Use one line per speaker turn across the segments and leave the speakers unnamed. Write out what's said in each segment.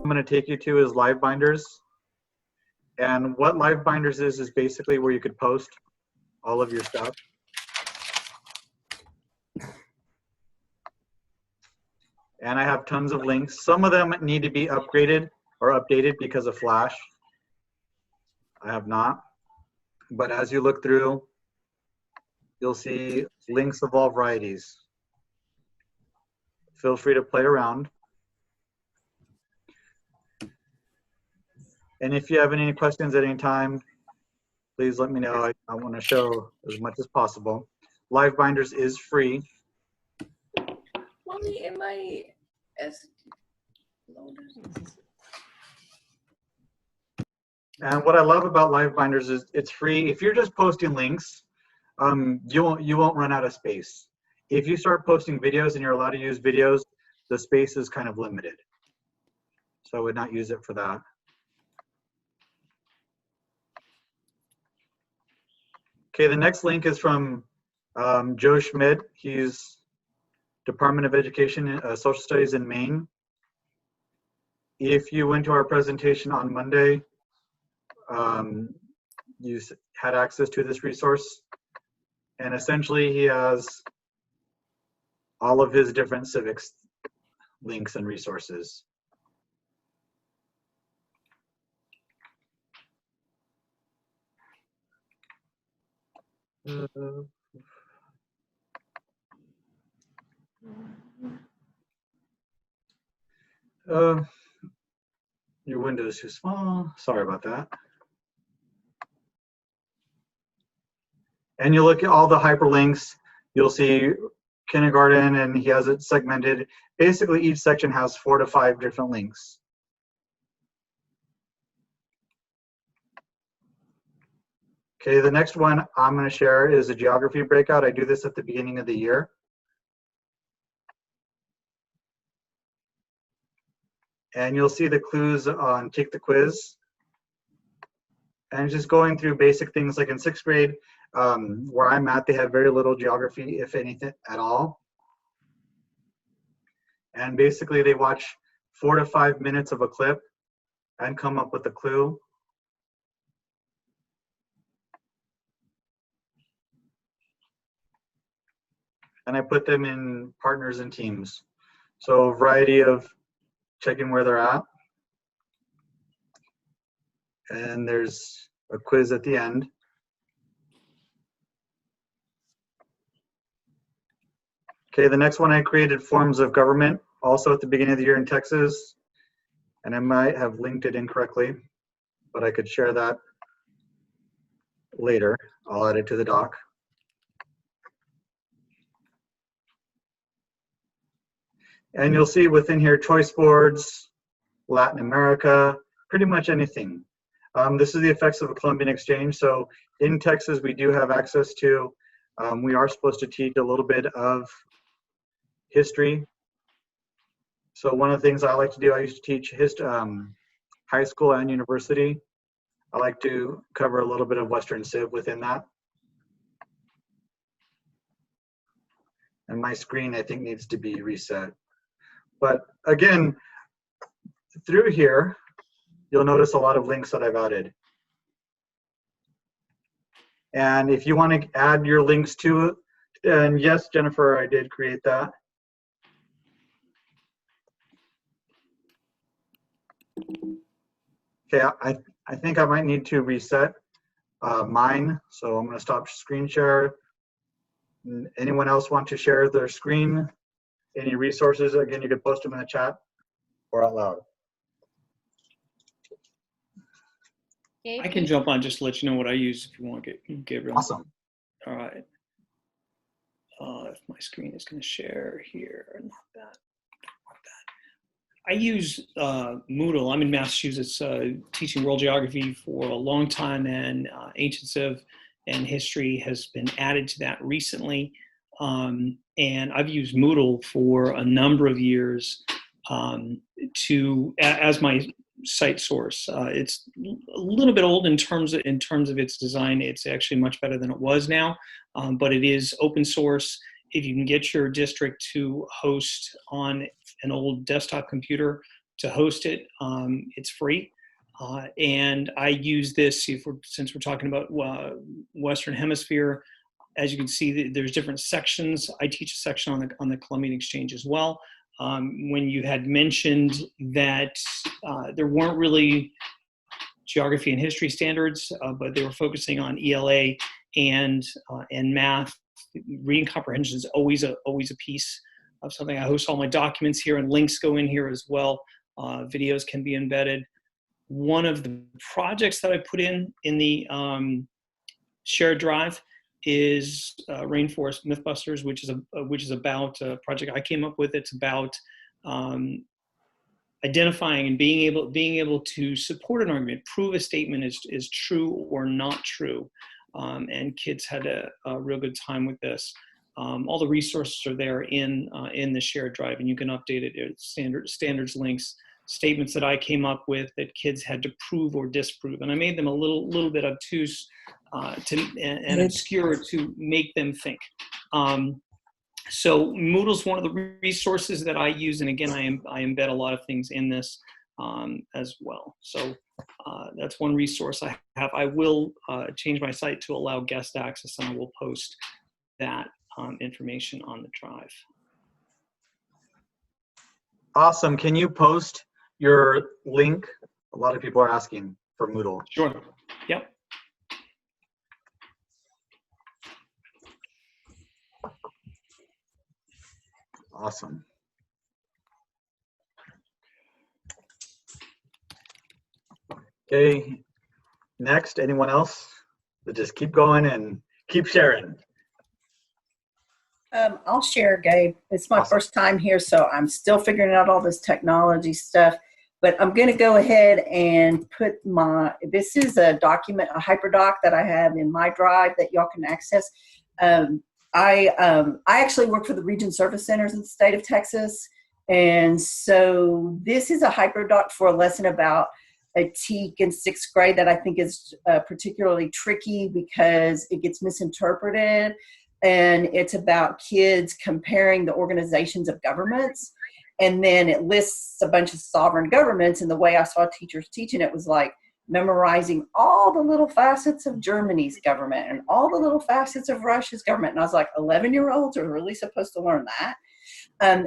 I'm going to take you to is Live Binders. And what Live Binders is basically where you could post all of your stuff. And I have tons of links. Some of them need to be upgraded or updated because of Flash. I have not. But as you look through, you'll see links of all varieties. Feel free to play around. And if you have any questions at any time, please let me know. I want to show as much as possible. Live Binders is free.
Mommy, am I
And what I love about Live Binders is it's free. If you're just posting links, you won't run out of space. If you start posting videos and you're allowed to use videos, the space is kind of limited. So I would not use it for that. Okay, the next link is from Joe Schmidt. He's Department of Education, Social Studies in Maine. If you went to our presentation on Monday, you had access to this resource. And essentially he has all of his different civics links and resources. Your window is too small. Sorry about that. And you look at all the hyperlinks, you'll see kindergarten, and he has it segmented. Basically, each section has 4 to 5 different links. Okay, the next one I'm going to share is a geography breakout. I do this at the beginning of the year. And you'll see the clues on Take the Quiz. And just going through basic things like in 6th grade, where I'm at, they have very little geography, if anything at all. And basically they watch 4 to 5 minutes of a clip and come up with a clue. And I put them in partners and teams. So a variety of checking where they're at. And there's a quiz at the end. Okay, the next one I created forms of government, also at the beginning of the year in Texas. And I might have linked it incorrectly, but I could share that later. I'll add it to the doc. And you'll see within here choice boards, Latin America, pretty much anything. This is the effects of a Columbian exchange. So in Texas, we do have access to, we are supposed to teach a little bit of history. So one of the things I like to do, I used to teach high school and university. I like to cover a little bit of Western Civ within that. And my screen, I think, needs to be reset. But again, through here, you'll notice a lot of links that I've added. And if you want to add your links to it, and yes, Jennifer, I did create that. Okay, I think I might need to reset mine. So I'm going to stop screen share. Anyone else want to share their screen? Any resources? Again, you could post them in the chat or out loud.
I can jump on just to let you know what I use if you want, Gabriel.
Awesome.
All right. If my screen is going to share here, not that. I use Moodle. I'm in Massachusetts teaching world geography for a long time, and ancient civ and history has been added to that recently. And I've used Moodle for a number of years as my site source. It's a little bit old in terms of its design. It's actually much better than it was now, but it is open source. If you can get your district to host on an old desktop computer, to host it. It's free. And I use this, since we're talking about Western Hemisphere, as you can see, there's different sections. I teach a section on the Columbian Exchange as well. When you had mentioned that there weren't really geography and history standards, but they were focusing on ELA and math, reading comprehension is always a piece of something. I host all my documents here, and links go in here as well. Videos can be embedded. One of the projects that I put in the shared drive is Rainforest Mythbusters, which is about a project I came up with. It's about identifying and being able to support an argument, prove a statement is true or not true. And kids had a real good time with this. All the resources are there in the shared drive, and you can update it. It's standards links, statements that I came up with that kids had to prove or disprove, and I made them a little bit obtuse and obscure to make them think. So Moodle's one of the resources that I use, and again, I embed a lot of things in this as well. So that's one resource I have. I will change my site to allow guest access, and I will post that information on the drive.
Awesome. Can you post your link? A lot of people are asking for Moodle.
Sure. Yep.
Awesome. Okay, next, anyone else? So just keep going and keep sharing.
I'll share, Gabe. It's my first time here, so I'm still figuring out all this technology stuff. But I'm going to go ahead and put this is a document, a hyperdoc that I have in my drive that y'all can access. I actually work for the Region Service Centers in the state of Texas. And so this is a hyperdoc for a lesson about a TEK in 6th grade that I think is particularly tricky because it gets misinterpreted. And it's about kids comparing the organizations of governments. And then it lists a bunch of sovereign governments. And the way I saw teachers teaching it was like memorizing all the little facets of Germany's government and all the little facets of Russia's government. And I was like, 11-year-olds are really supposed to learn that.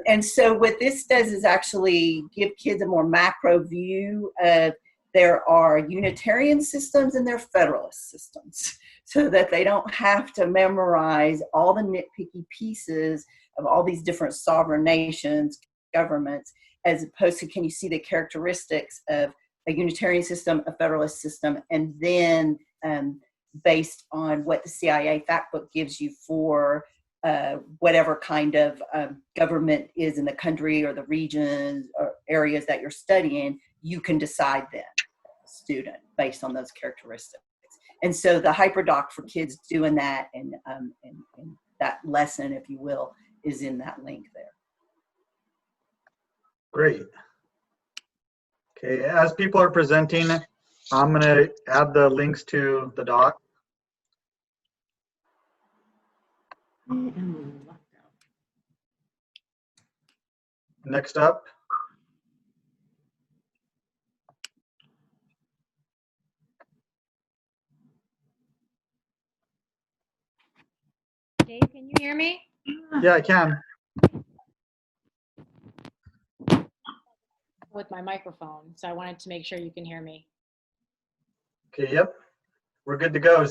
And so what this does is actually give kids a more macro view of there are Unitarian systems and there are Federalist systems, so that they don't have to memorize all the nitpicky pieces of all these different sovereign nations, governments, as opposed to can you see the characteristics of a Unitarian system, a Federalist system, and then based on what the CIA fact book gives you for whatever kind of government is in the country or the regions or areas that you're studying, you can decide then, student, based on those characteristics. And so the hyperdoc for kids doing that and that lesson, if you will, is in that link there.
Great. Okay, as people are presenting, I'm going to add the links to the doc. Next up.
Dave, can you hear me?
Yeah, I can.
With my microphone, so I wanted to make sure you can hear me.
Okay, yep. We're good to go.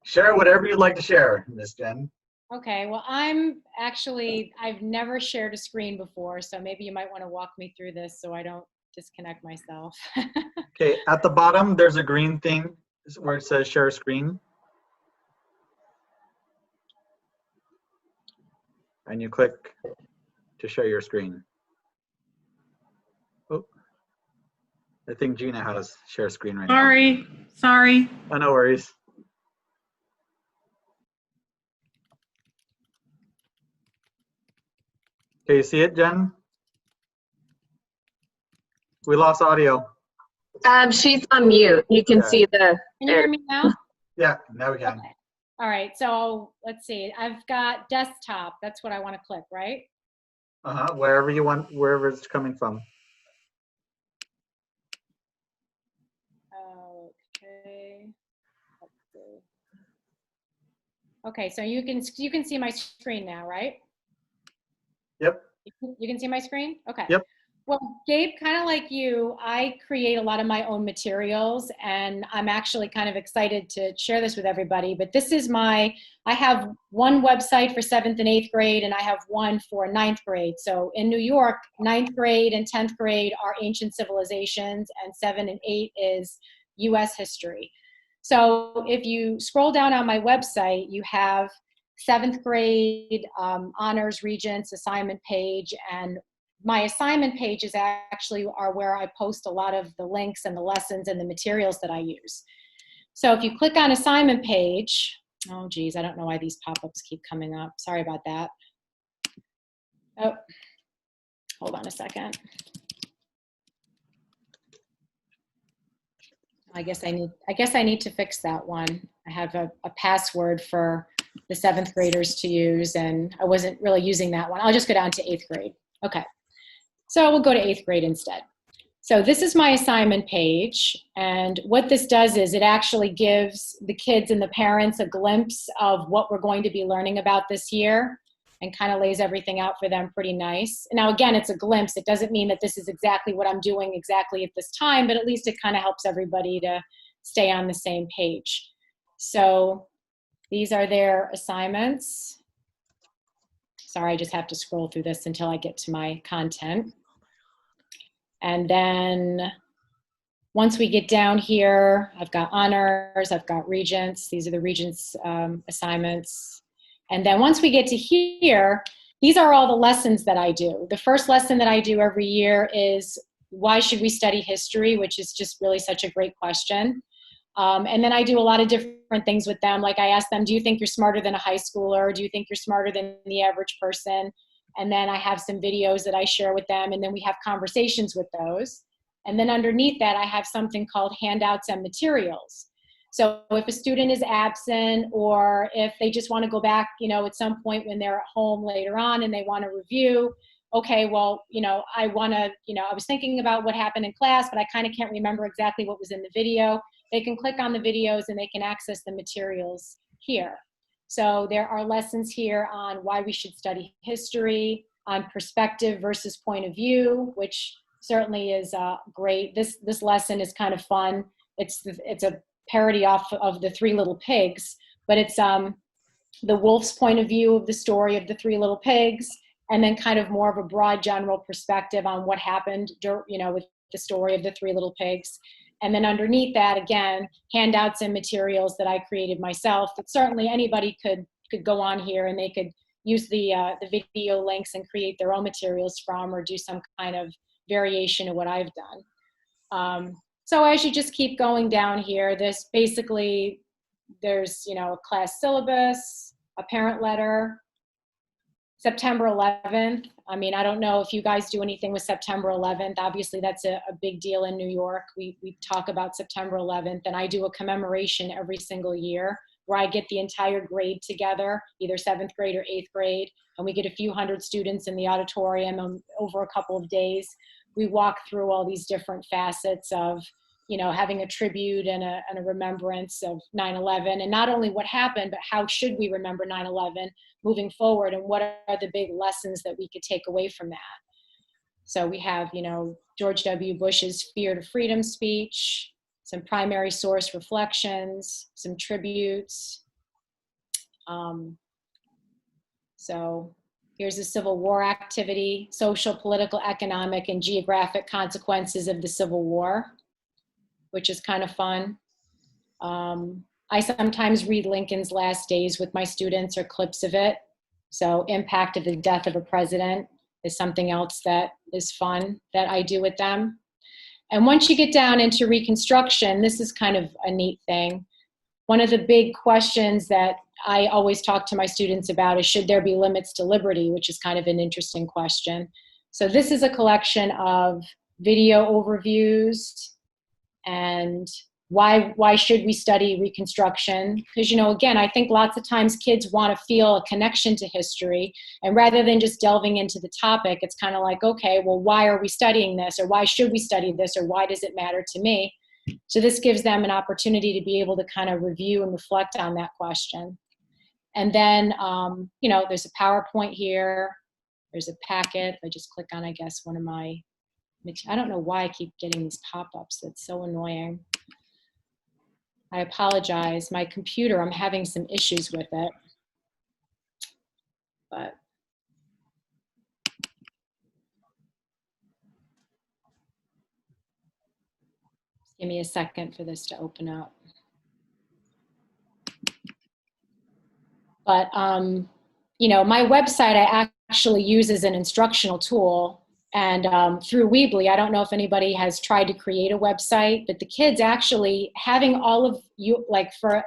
Share whatever you'd like to share, Miss Jen.
Okay, well, I've never shared a screen before, so maybe you might want to walk me through this so I don't disconnect myself.
Okay, at the bottom, there's a green thing where it says share screen. And you click to share your screen. Oh, I think Gina has share screen right now.
Sorry.
Oh, no worries. Okay, you see it, Jen? We lost audio.
She's on mute. You can see the.
Can you hear me now?
Yeah, now we can.
Okay. All right, so let's see. I've got desktop. That's what I want to click, right?
Wherever you want, wherever it's coming from.
Okay, so you can see my screen now, right?
Yep.
You can see my screen? Okay.
Yep.
Well, Gabe, kind of like you, I create a lot of my own materials, and I'm actually kind of excited to share this with everybody. But this is I have one website for 7th and 8th grade, and I have one for 9th grade. So in New York, 9th grade and 10th grade are ancient civilizations, and 7 and 8 is US history. So if you scroll down on my website, you have 7th grade honors regents assignment page, and my assignment pages actually are where I post a lot of the links and the lessons and the materials that I use. So if you click on assignment page, oh geez, I don't know why these pop-ups keep coming up. Sorry about that. Oh, hold on a second. I guess I need to fix that one. I have a password for the 7th graders to use, and I wasn't really using that one. I'll just go down to 8th grade. Okay. So we'll go to 8th grade instead. So this is my assignment page, and what this does is it actually gives the kids and the parents a glimpse of what we're going to be learning about this year, and kind of lays everything out for them pretty nice. Now again, it's a glimpse. It doesn't mean that this is exactly what I'm doing exactly at this time, but at least it kind of helps everybody to stay on the same page. So these are their assignments. Sorry, I just have to scroll through this until I get to my content. And then once we get down here, I've got honors, I've got regents. These are the regents' assignments. And then once we get to here, these are all the lessons that I do. The first lesson that I do every year is why should we study history, which is just really such a great question. And then I do a lot of different things with them. Like I ask them, do you think you're smarter than a high schooler? Do you think you're smarter than the average person? And then I have some videos that I share with them, and then we have conversations with those. And then underneath that, I have something called Handouts and Materials. So if a student is absent, or if they just want to go back, at some point when they're at home later on and they want to review, okay, well, I want to, I was thinking about what happened in class, but I kind of can't remember exactly what was in the video. They can click on the videos and they can access the materials here. So there are lessons here on why we should study history, on perspective versus point of view, which certainly is great. This lesson is kind of fun. It's a parody off of the Three Little Pigs, but it's the wolf's point of view of the story of the Three Little Pigs, and then kind of more of a broad general perspective on what happened, with the story of the Three Little Pigs. And then underneath that, again, handouts and materials that I created myself. But certainly anybody could go on here and they could use the video links and create their own materials from, or do some kind of variation of what I've done. So as you just keep going down here, there's a class syllabus, a parent letter, September 11th. I mean, I don't know if you guys do anything with September 11th. Obviously, that's a big deal in New York. We talk about September 11th, and I do a commemoration every single year where I get the entire grade together, either 7th grade or 8th grade, and we get a few hundred students in the auditorium over a couple of days. We walk through all these different facets of, having a tribute and a remembrance of 9/11, and not only what happened, but how should we remember 9/11 moving forward, and what are the big lessons that we could take away from that. So we have, George W. Bush's Fear to Freedom speech, some primary source reflections, some tributes. So here's the Civil War activity, social, political, economic, and geographic consequences of the Civil War, which is kind of fun. I sometimes read Lincoln's Last Days with my students, or clips of it. So impact of the death of a president is something else that is fun that I do with them. And once you get down into Reconstruction, this is kind of a neat thing. One of the big questions that I always talk to my students about is, should there be limits to liberty, which is kind of an interesting question. So this is a collection of video overviews, and why should we study Reconstruction? Because, again, I think lots of times kids want to feel a connection to history, and rather than just delving into the topic, it's kind of like, okay, well, why are we studying this, or why should we study this, or why does it matter to me? So this gives them an opportunity to be able to kind of review and reflect on that question. And then, you know, there's a PowerPoint here. There's a packet. I just click on, I guess, one of my, I don't know why I keep getting these pop-ups. That's so annoying. I apologize. My computer, I'm having some issues with it. But give me a second for this to open up. But, you know, my website I actually use as an instructional tool. And through Weebly, I don't know if anybody has tried to create a website, but the kids actually having all of you, like for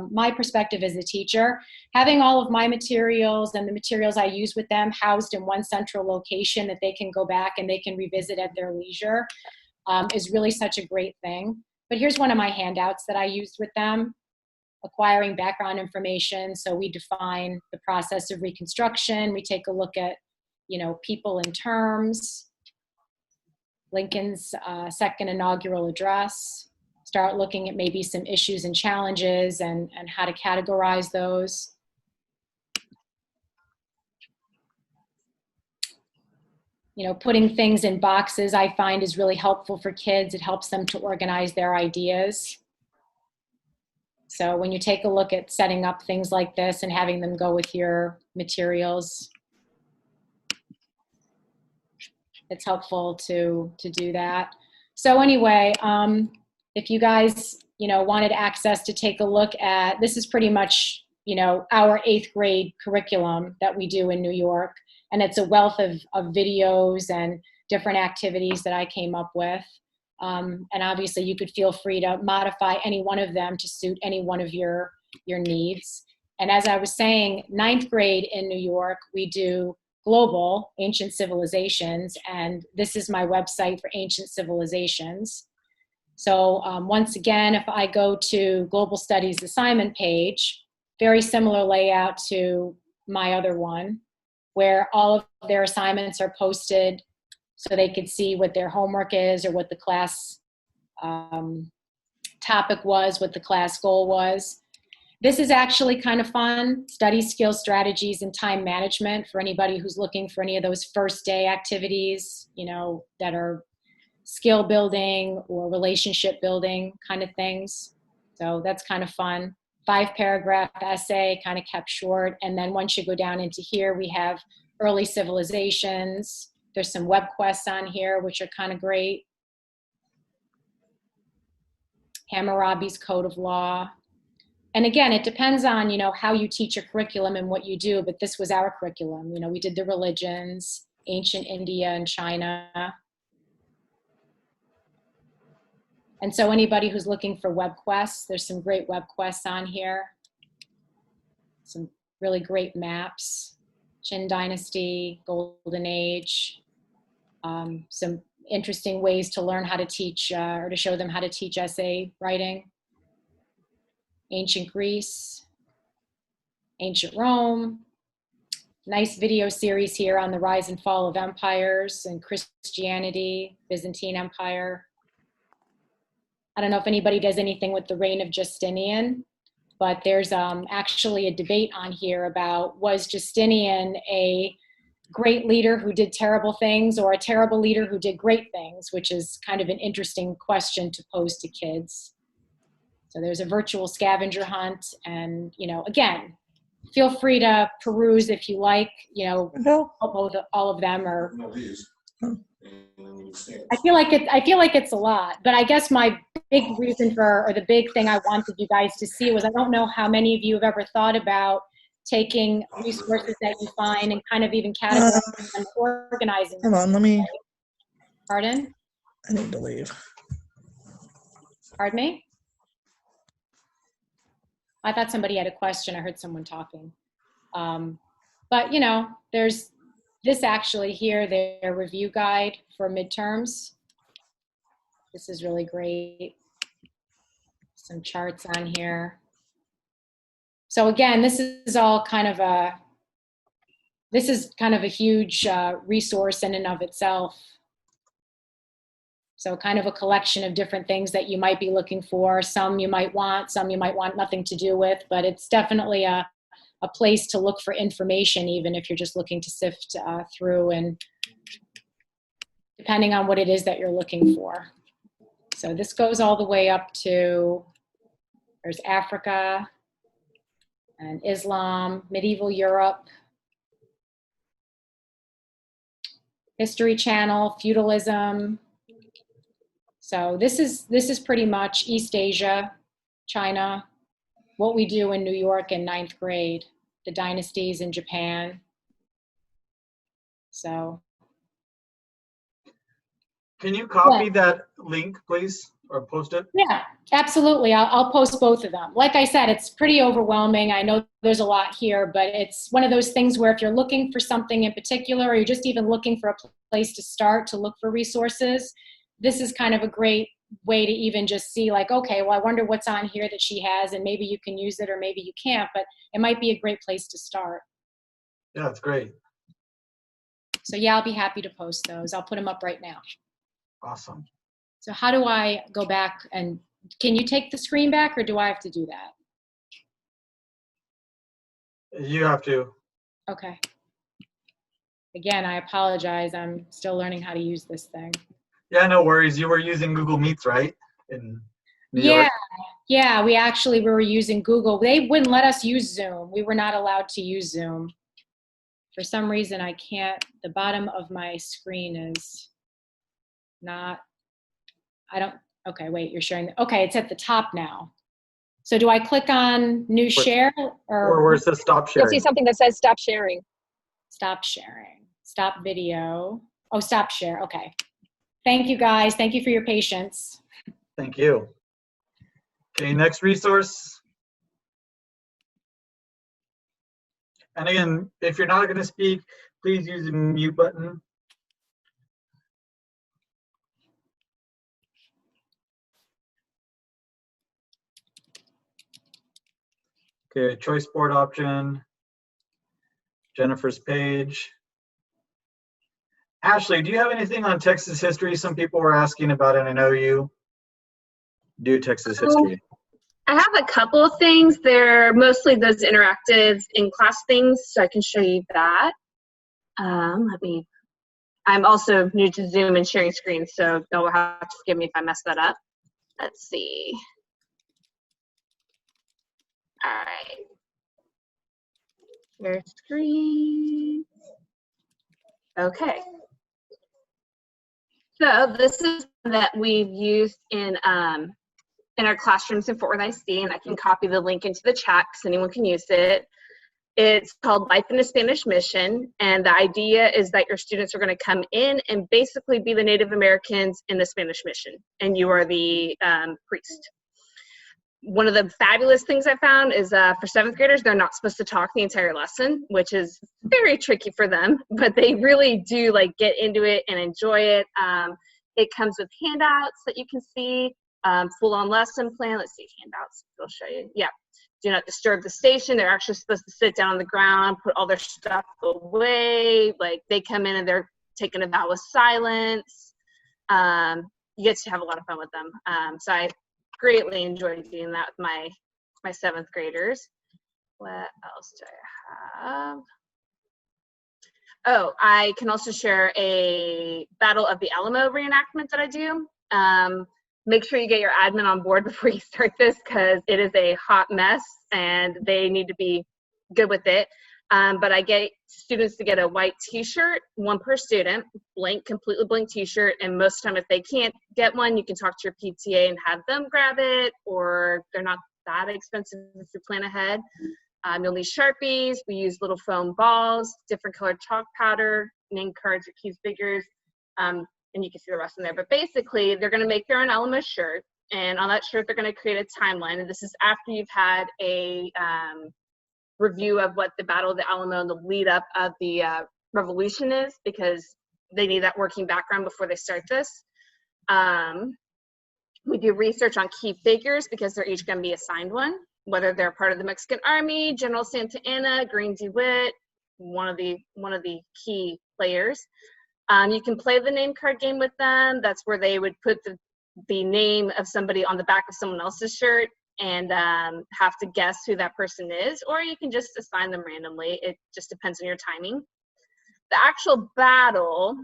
my perspective as a teacher, having all of my materials and the materials I use with them housed in one central location that they can go back and they can revisit at their leisure is really such a great thing. But here's one of my handouts that I used with them. Acquiring background information. So we define the process of Reconstruction. We take a look at, you know, people and terms, Lincoln's second inaugural address, start looking at maybe some issues and challenges and how to categorize those. You know, putting things in boxes I find is really helpful for kids. It helps them to organize their ideas. So when you take a look at setting up things like this and having them go with your materials, it's helpful to do that. So anyway, if you guys, you know, wanted access to take a look at, this is pretty much, you know, our 8th grade curriculum that we do in New York. And it's a wealth of videos and different activities that I came up with. And obviously you could feel free to modify any one of them to suit any one of your needs. And as I was saying, 9th grade in New York, we do global ancient civilizations. And this is my website for ancient civilizations. So once again, if I go to Global Studies assignment page, very similar layout to my other one, where all of their assignments are posted so they could see what their homework is or what the class topic was, what the class goal was. This is actually kind of fun, study skills, strategies, and time management for anybody who's looking for any of those first day activities, you know, that are skill building or relationship building kind of things. So that's kind of fun. 5-paragraph essay, kind of kept short. And then once you go down into here, we have early civilizations. There's some web quests on here, which are kind of great. Hammurabi's Code of Law. And again, it depends on, you know, how you teach your curriculum and what you do, but this was our curriculum. You know, we did the religions, ancient India and China. And so anybody who's looking for web quests, there's some great web quests on here. Some really great maps. Qin Dynasty, Golden Age. Some interesting ways to learn how to teach or to show them how to teach essay writing. Ancient Greece, Ancient Rome. Nice video series here on the rise and fall of empires and Christianity, Byzantine Empire. I don't know if anybody does anything with the reign of Justinian, but there's actually a debate on here about, was Justinian a great leader who did terrible things or a terrible leader who did great things, which is kind of an interesting question to pose to kids. So there's a virtual scavenger hunt, and, you know, again, feel free to peruse if you like, you know, all of them are. I feel like it's a lot, but I guess my big reason for, or the big thing I wanted you guys to see was, I don't know how many of you have ever thought about taking resources that you find and kind of even categorizing and organizing them.
Hold on, let me.
Pardon?
I need to leave.
Pardon me? I thought somebody had a question. I heard someone talking. But, you know, there's this actually here, their review guide for midterms. This is really great. Some charts on here. So again, this is all kind of a huge resource in and of itself. So kind of a collection of different things that you might be looking for. Some you might want, some you might want nothing to do with, but it's definitely a place to look for information, even if you're just looking to sift through, and depending on what it is that you're looking for. So this goes all the way up to, there's Africa and Islam, medieval Europe, History Channel, feudalism. So this is pretty much East Asia, China, what we do in New York in 9th grade, the dynasties in Japan. So.
Can you copy that link, please, or post it?
Yeah, absolutely. I'll post both of them. Like I said, it's pretty overwhelming. I know there's a lot here, but it's one of those things where if you're looking for something in particular, or you're just even looking for a place to start to look for resources, this is kind of a great way to even just see like, okay, well, I wonder what's on here that she has, and maybe you can use it or maybe you can't, but it might be a great place to start.
Yeah, it's great.
So yeah, I'll be happy to post those. I'll put them up right now.
Awesome.
So how do I go back, and can you take the screen back, or do I have to do that?
You have to.
Okay. Again, I apologize. I'm still learning how to use this thing.
Yeah, no worries. You were using Google Meets, right? In New
Yeah,
York?
yeah. We were using Google. They wouldn't let us use Zoom. We were not allowed to use Zoom. For some reason, I can't. The bottom of my screen is not. Okay, wait. You're sharing. Okay, it's at the top now. So do I click on New Share
Or where it says Stop
You'll
Sharing?
see something that says stop sharing.
Stop sharing? Stop video. Oh, stop share. Okay. Thank you, guys. Thank you for your patience.
Thank you. Okay, next resource. And again, if you're not going to speak, please use the mute button. Okay, choice board option. Jennifer's page. Ashley, do you have anything on Texas history? Some people were asking about it, and I know you do Texas history.
I have a couple of things. They're mostly those interactive in-class things, so I can show you that. I'm also new to Zoom and sharing screens, so you'll have to forgive me if I mess that up. Let's see. All right. Share screen. Okay. So this is that we've used in our classrooms in Fort Worth IC, and I can copy the link into the chat because anyone can use it. It's called Life in a Spanish Mission, and the idea is that your students are going to come in and basically be the Native Americans in the Spanish mission, and you are the priest. One of the fabulous things I found is for 7th graders, they're not supposed to talk the entire lesson, which is very tricky for them, but they really do like get into it and enjoy it. It comes with handouts that you can see, full-on lesson plan. Let's see, handouts, I'll show you. Yeah, do not disturb the station. They're actually supposed to sit down on the ground, put all their stuff away. Like they come in and they're taking a vow of silence. You get to have a lot of fun with them. So I greatly enjoyed doing that with my 7th graders. What else do I have? Oh, I can also share a Battle of the Alamo reenactment that I do. Make sure you get your admin on board before you start this because it is a hot mess and they need to be good with it. But I get students to get a white t-shirt, one per student, blank, completely blank t-shirt. And most of the time, if they can't get one, you can talk to your PTA and have them grab it, or they're not that expensive if you plan ahead. You'll need Sharpies. We use little foam balls, different colored chalk powder, name cards or keys figures, and you can see the rest in there. But basically, they're going to make their own Alamo shirt, and on that shirt, they're going to create a timeline. And this is after you've had a review of what the Battle of the Alamo and the lead up of the revolution is, because they need that working background before they start this. We do research on key figures because they're each going to be assigned one, whether they're part of the Mexican Army, General Santa Anna, Green DeWitt, one of the key players. You can play the name card game with them. That's where they would put the name of somebody on the back of someone else's shirt and have to guess who that person is, or you can just assign them randomly. It just depends on your timing. The actual battle,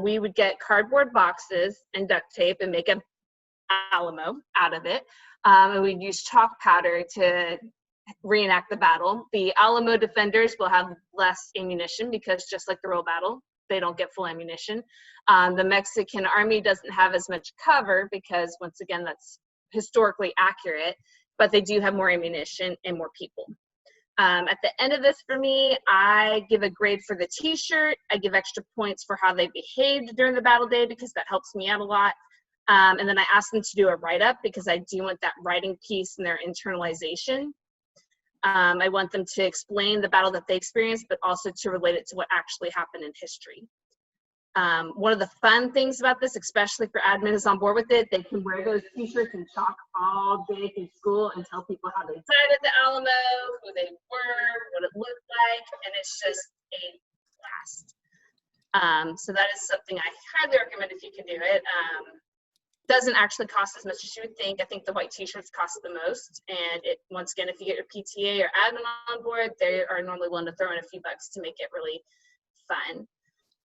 we would get cardboard boxes and duct tape and make a Alamo out of it. And we'd use chalk powder to reenact the battle. The Alamo defenders will have less ammunition because just like the real battle, they don't get full ammunition. The Mexican army doesn't have as much cover because, once again, that's historically accurate, but they do have more ammunition and more people. At the end of this, for me, I give a grade for the t-shirt. I give extra points for how they behaved during the battle day because that helps me out a lot. And then I ask them to do a write-up because I do want that writing piece and their internalization. I want them to explain the battle that they experienced, but also to relate it to what actually happened in history. One of the fun things about this, especially for admin is on board with it, they can wear those t-shirts and talk all day through school and tell people how they died at the Alamo, who they were, what it looked like, and it's just a blast. So that is something I highly recommend if you can do it. Doesn't actually cost as much as you would think. I think the white t-shirts cost the most, and it, once again, if you get your PTA or admin on board, they are normally willing to throw in a few bucks to make it really fun.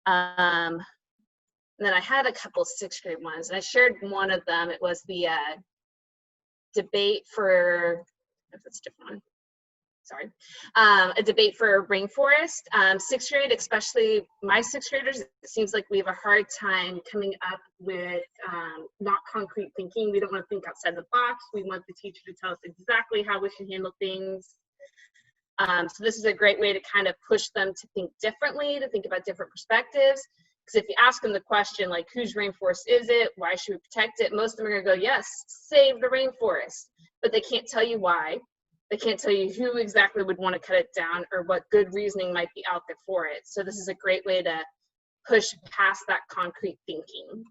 And then I had a couple 6th grade ones, and I shared one of them. It was the debate for, if it's a different one, sorry, a debate for rainforest. 6th grade, especially my 6th graders, it seems like we have a hard time coming up with not concrete thinking. We don't want to think outside the box. We want the teacher to tell us exactly how we should handle things. So this is a great way to kind of push them to think differently, to think about different perspectives. Because if you ask them the question, like, whose rainforest is it? Why should we protect it? Most of them are going to go, yes, save the rainforest. But they can't tell you why. They can't tell you who exactly would want to cut it down or what good reasoning might be out there for it. So this is a great way to push past that concrete thinking.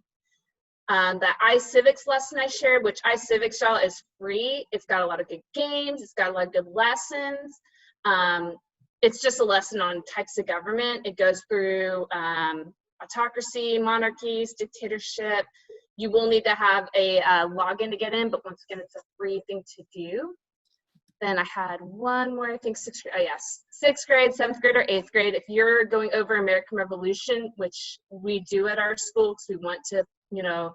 The Icivics lesson I shared, which Icivics, y'all, is free. It's got a lot of good games. It's got a lot of good lessons. It's just a lesson on types of government. It goes through autocracy, monarchies, dictatorship. You will need to have a login to get in, but once again, it's a free thing to do. Then I had one more, I think 6th grade, oh yes, 6th grade, 7th grade, or 8th grade. If you're going over American Revolution, which we do at our school because we want to, you know,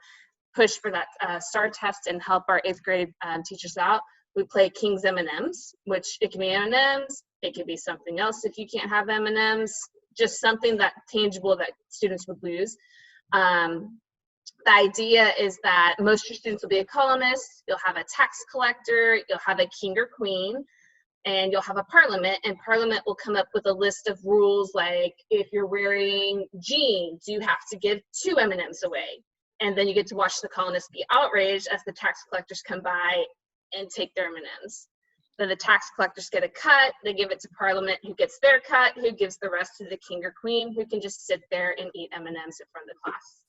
push for that STAR test and help our 8th grade teachers out, we play King's M&Ms, which it can be M&Ms, it could be something else if you can't have M&Ms, just something that tangible that students would lose. The idea is that most of your students will be a columnist, you'll have a tax collector, you'll have a king or queen, and you'll have a parliament, and parliament will come up with a list of rules like if you're wearing jeans, you have to give 2 M&Ms away. And then you get to watch the colonists be outraged as the tax collectors come by and take their M&Ms. Then the tax collectors get a cut, they give it to parliament, who gets their cut, who gives the rest to the king or queen, who can just sit there and eat M&Ms in front of the class.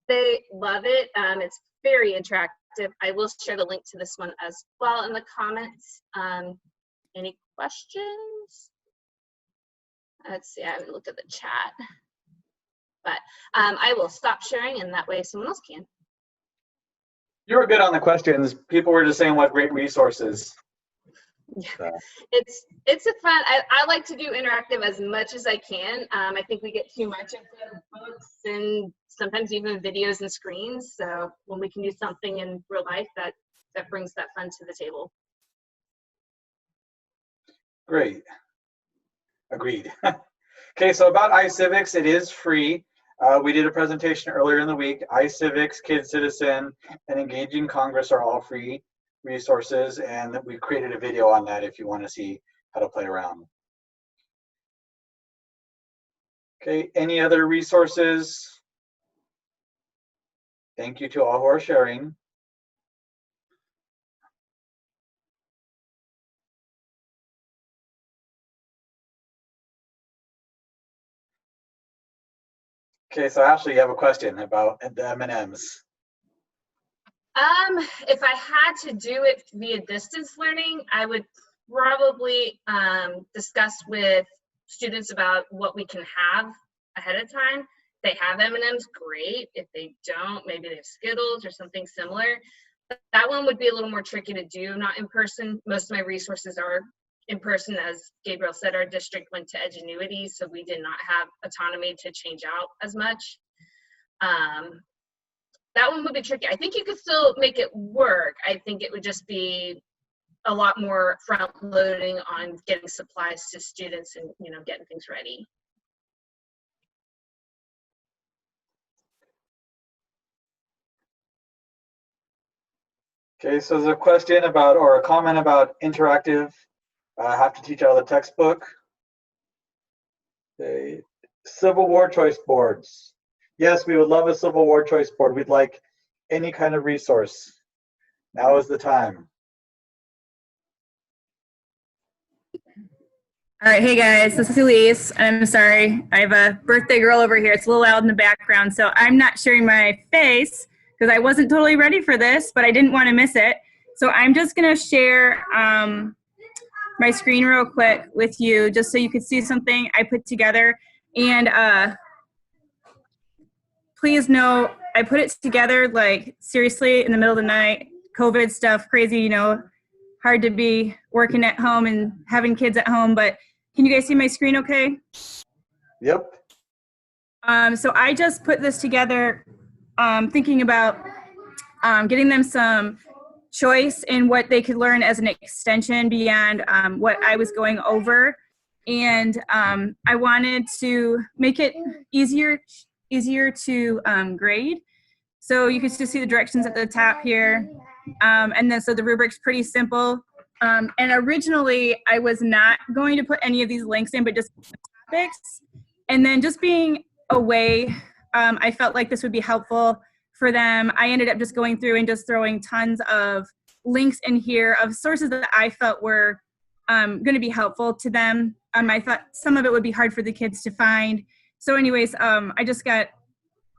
They love it. It's very interactive. I will share the link to this one as well in the comments. Any questions? Let's see, I haven't looked at the chat. But I will stop sharing, and that way someone else can.
You were good on the questions. People were just saying what great resources.
Yeah, it's a fun. I like to do interactive as much as I can. I think we get too much into books and sometimes even videos and screens. So when we can do something in real life, that brings that fun to the table.
Great. Agreed. Okay, so about Icivics, it is free. We did a presentation earlier in the week. Icivics, Kid Citizen, and Engaging Congress are all free resources, and we created a video on that if you want to see how to play around. Okay, any other resources? Thank you to all who are sharing. Okay, so Ashley, you have a question about the M&Ms.
If I had to do it via distance learning, I would probably discuss with students about what we can have ahead of time. they have M&Ms, great. If they don't, maybe they have Skittles or something similar. But that one would be a little more tricky to do, not in person. Most of my resources are in person. As Gabriel said, our district went to Edgenuity, so we did not have autonomy to change out as much. That one would be tricky. I think you could still make it work. I think it would just be a lot more front loading on getting supplies to students and, you know, getting things ready.
Okay, so there's a question about, or a comment about interactive. Have to teach out of the textbook. Okay. Civil War choice boards. Yes, we would love a Civil War choice board. We'd like any kind of resource. Now is the time.
All right, hey guys, this is Elise. I'm sorry, I have a birthday girl over here. It's a little loud in the background, so I'm not sharing my face because I wasn't totally ready for this, but I didn't want to miss it. So I'm just gonna share my screen real quick with you just so you could see something I put together. And please know, I put it together like seriously in the middle of the night, COVID stuff, crazy, you know, hard to be working at home and having kids at home, but can you guys see my screen okay?
Yep.
So I just put this together thinking about getting them some choice in what they could learn as an extension beyond what I was going over. And I wanted to make it easier to grade. So you can just see the directions at the top here. And then so the rubric's pretty simple. And originally I was not going to put any of these links in, but just topics. And then just being away, I felt like this would be helpful for them. I ended up just going through and just throwing tons of links in here of sources that I felt were going to be helpful to them. I thought some of it would be hard for the kids to find. So anyways, I just got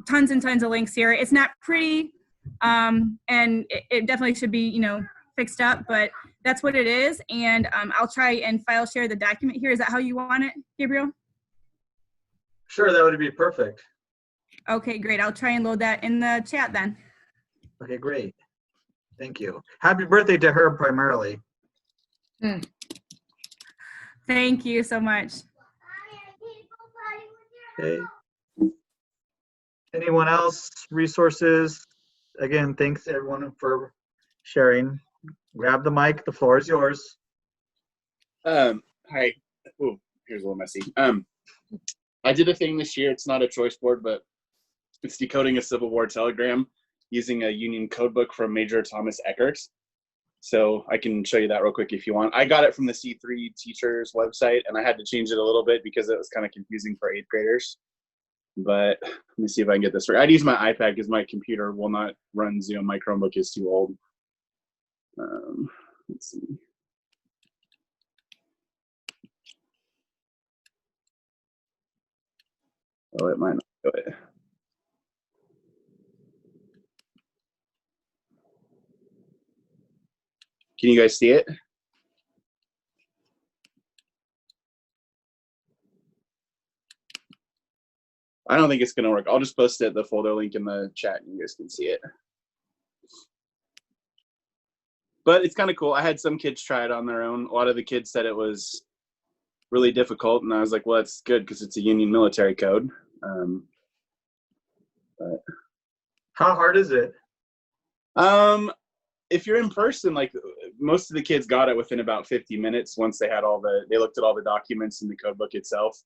tons and tons of links here. It's not pretty, and it definitely should be, you know, fixed up, but that's what it is. And I'll try and file share the document here. Is that how you want it, Gabriel?
Sure, that would be perfect.
Okay, great. I'll try and load that in the chat then.
Okay, great. Thank you. Happy birthday to her primarily.
Thank you so much.
Okay. Anyone else? Resources? Again, thanks everyone for sharing. Grab the mic. The floor is yours.
Hi. Oh, here's a little messy. I did a thing this year. It's not a choice board, but it's decoding a Civil War telegram using a Union codebook from Major Thomas Eckert. So I can show you that real quick if you want. I got it from the C3 teachers website, and I had to change it a little bit because it was kind of confusing for 8th graders. But let me see if I can get this right. I'd use my iPad because my computer will not run Zoom. My Chromebook is too old. Let's see. Oh, it might not do it. Can you guys see it? I don't think it's going to work. I'll just post it, the folder link in the chat, and you guys can see it. But it's kind of cool. I had some kids try it on their own. A lot of the kids said it was really difficult, and I was like, well, that's good because it's a Union military code. But
How hard is it?
if you're in person, like most of the kids got it within about 50 minutes once they had they looked at all the documents in the code book itself.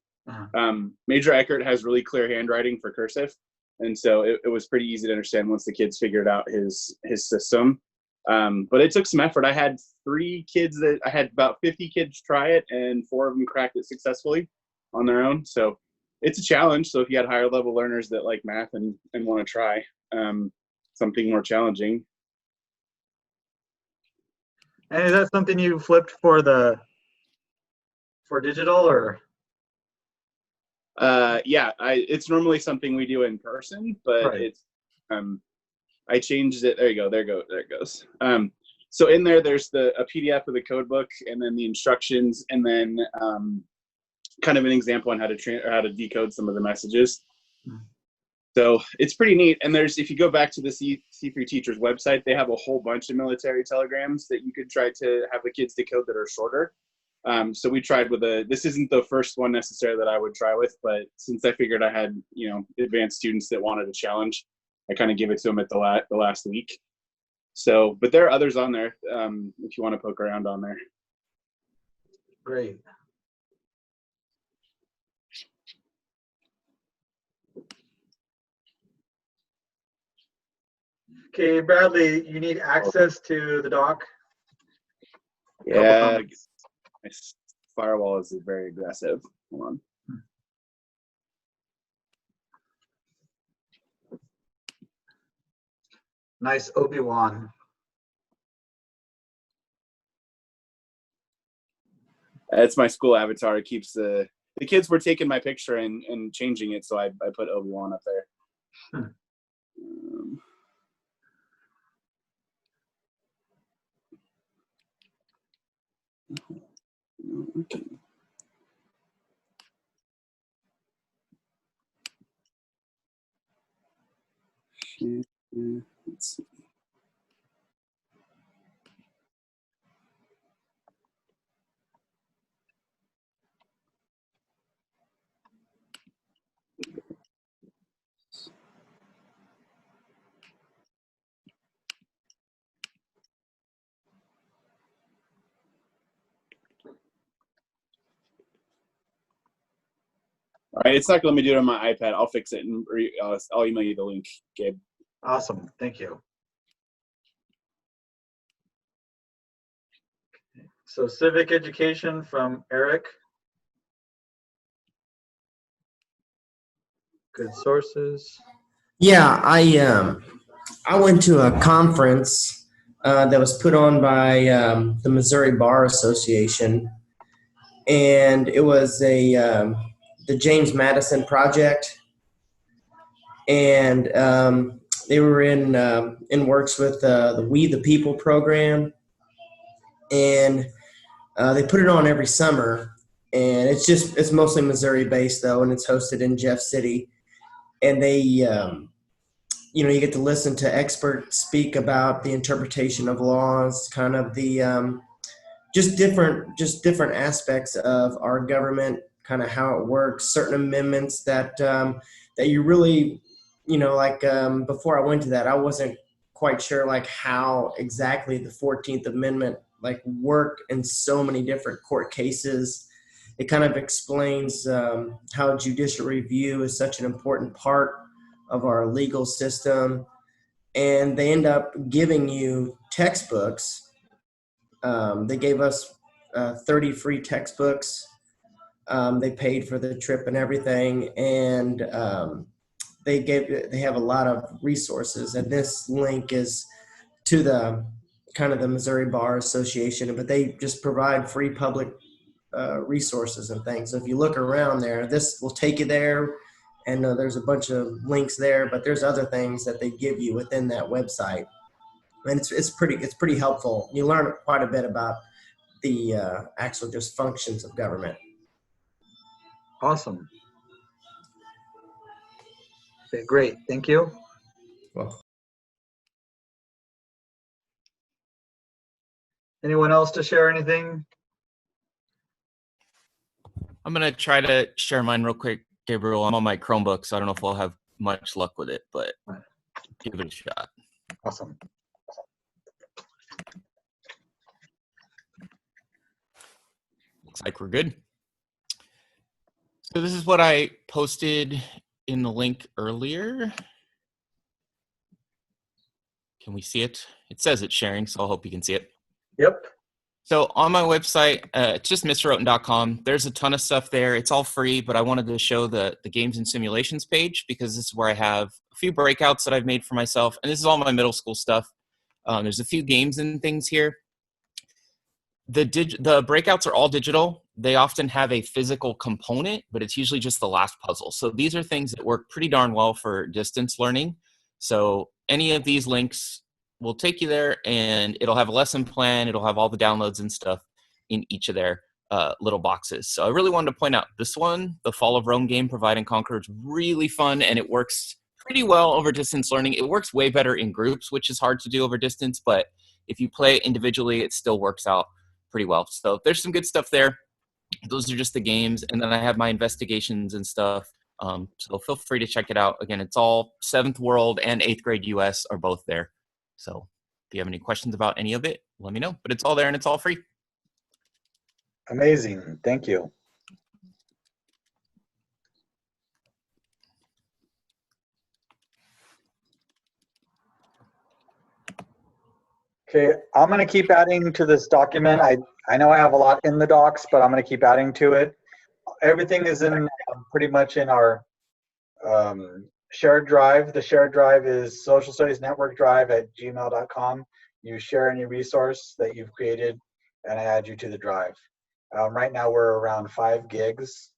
Major Eckert has really clear handwriting for cursive. And so it was pretty easy to understand once the kids figured out his system. But it took some effort. I had I had about 50 kids try it, and 4 of them cracked it successfully on their own. So it's a challenge. So if you had higher level learners that like math and want to try something more challenging.
And is that something you flipped for digital or?
Yeah, it's normally something we do in person, but
Right.
it's I changed it. There you go. There it goes. So in there's a PDF of the code book, and then the instructions, and then kind of an example on how to decode some of the messages. So it's pretty neat. And if you go back to the C3 Teachers website, they have a whole bunch of military telegrams that you could try to have the kids decode that are shorter. So we tried with this isn't the first one necessarily that I would try with, but since I figured I had, advanced students that wanted a challenge, I kind of give it to them at the last week. So, but there are others on there if you want to poke around on there.
Great. Okay, Bradley, you need access to the doc?
Yeah, my firewall is very aggressive. Hold on.
Nice Obi-Wan.
It's my school avatar. It keeps the kids were taking my picture and changing it, so I put Obi-Wan up there. Okay. Let's see. All right, it's not going to let me do it on my iPad. I'll fix it and I'll email you the link, Gabe.
Awesome, thank you. So civic education from Eric. Good sources.
Yeah, I went to a conference that was put on by the Missouri Bar Association, and it was the James Madison Project, and they were in works with the We the People program, and they put it on every summer, and it's mostly Missouri based though, and it's hosted in Jeff City, and they you get to listen to experts speak about the interpretation of laws, kind of the just different aspects of our government, kind of how it works, certain amendments that you really, before I went to that, I wasn't quite sure like how exactly the 14th Amendment like worked in so many different court cases. It kind of explains how judicial review is such an important part of our legal system, and they end up giving you textbooks. They gave us 30 free textbooks. They paid for the trip and everything, and they have a lot of resources. And this link is to the kind of the Missouri Bar Association, but they just provide free public resources and things. So if you look around there, this will take you there. And there's a bunch of links there, but there's other things that they give you within that website, and it's pretty helpful. You learn quite a bit about the actual just functions of government.
Awesome. Okay, great. Thank you.
Well,
anyone else to share anything?
I'm gonna try to share mine real quick, Gabriel. I'm on my Chromebook, so I don't know if we'll have much luck with it, but give it a shot.
Awesome.
Looks like we're good. So this is what I posted in the link earlier. Can we see it? It says it's sharing, so I hope you can see it.
Yep.
So on my website, it's just mroten.com. There's a ton of stuff there. It's all free, but I wanted to show the games and simulations page because this is where I have a few breakouts that I've made for myself. And this is all my middle school stuff. There's a few games and things here. The breakouts are all digital. They often have a physical component, but it's usually just the last puzzle. So these are things that work pretty darn well for distance learning. So any of these links will take you there, and it'll have a lesson plan. It'll have all the downloads and stuff in each of their little boxes. So I really wanted to point out this one, the Fall of Rome game, Provide and Conquer. It's really fun, and it works pretty well over distance learning. It works way better in groups, which is hard to do over distance, but if you play it individually, it still works out pretty well. So there's some good stuff there. Those are just the games, and then I have my investigations and stuff. So feel free to check it out. Again, it's all 7th World and 8th grade US are both there. So if you have any questions about any of it, let me know. But it's all there and it's all free.
Amazing. Thank you. Okay, I'm going to keep adding to this document. I know I have a lot in the docs, but I'm going to keep adding to it. Everything is in pretty much in our shared drive. The shared drive is Social Studies Network Drive at gmail.com. You share any resource that you've created, and I add you to the drive. Right now, we're around 5 gigs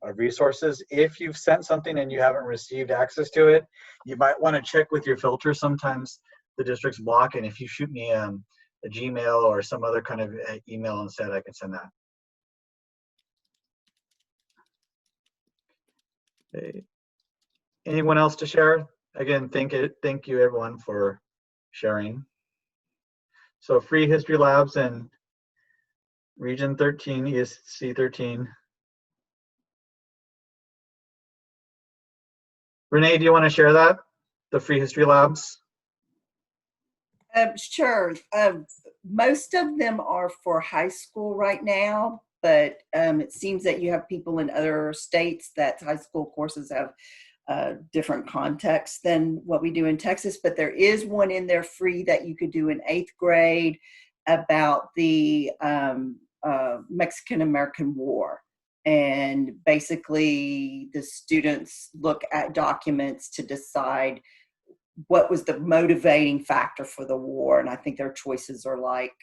of resources. If you've sent something and you haven't received access to it, you might want to check with your filter. Sometimes the district's block, and if you shoot me a Gmail or some other kind of email instead, I can send that. Okay. Anyone else to share? Again, thank you everyone for sharing. So free history labs in region 13, ESC 13. Renee, do you want to share that? The free history labs?
Sure. Most of them are for high school right now, but it seems that you have people in other states that high school courses have different context than what we do in Texas. But there is one in there free that you could do in 8th grade about the Mexican-American War. And basically the students look at documents to decide what was the motivating factor for the war. And I think their choices are like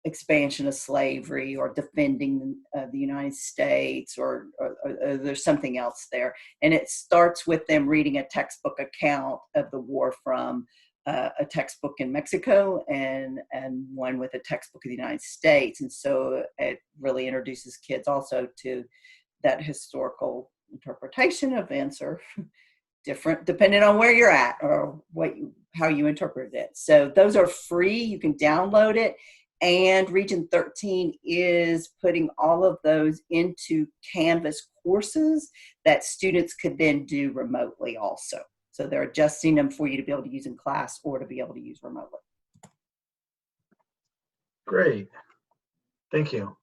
expansion of slavery or defending the United States or there's something else there. And it starts with them reading a textbook account of the war from a textbook in Mexico and one with a textbook of the United States. And so it really introduces kids also to that historical interpretation. Events are different depending on where you're at or how you interpret it. So those are free. You can download it. And Region 13 is putting all of those into Canvas courses that students could then do remotely also. So they're adjusting them for you to be able to use in class or to be able to use remotely.
Great. Thank you.